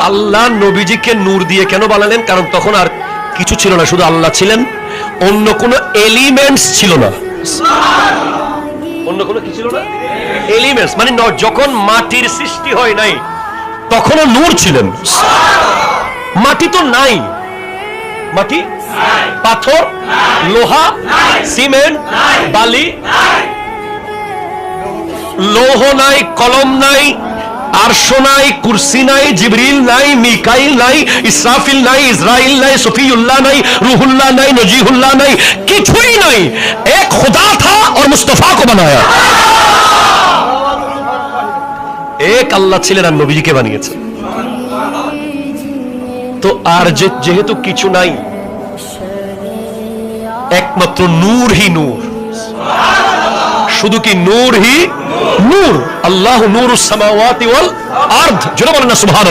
আল্লাহ নবীজিকে নূর দিয়ে কেন বানালেন? কারণ তখন আর কিছু ছিল না, শুধু আল্লাহ ছিলেন, অন্য কোনো এলিমেন্টস ছিল না। অন্য কোনো কি ছিল না? এলিমেন্টস মানে যখন মাটির সৃষ্টি হয় নাই তখনও নূর ছিলেন। মাটি তো নাই, মাটি, পাথর, লোহা, সিমেন্ট, বালি, লৌহ নাই, কলম নাই, আরশ নাই, কুরসি নাই, জিবরিল নাই, মিকাইল নাই, ইসরাফিল নাই, ইসরাইল নাই, সফিউল্লাহ নাই, রুহুল্লাহ নাই, নজিহুল্লাহ নাই, কিছুই নাই। এক खुदा था और मुस्तफा को बनाया। এক আল্লাহ ছিলেন আর নবীজিকে বানিয়েছেন। তো আর যেহেতু কিছু নাই, একমাত্র নূর হি নূর, শুধু কি নূর হি নূর। আল্লাহু নূরুস সামাওয়াতি ওয়াল আরদ। জোরে বলেন না সুবহানাল্লাহ।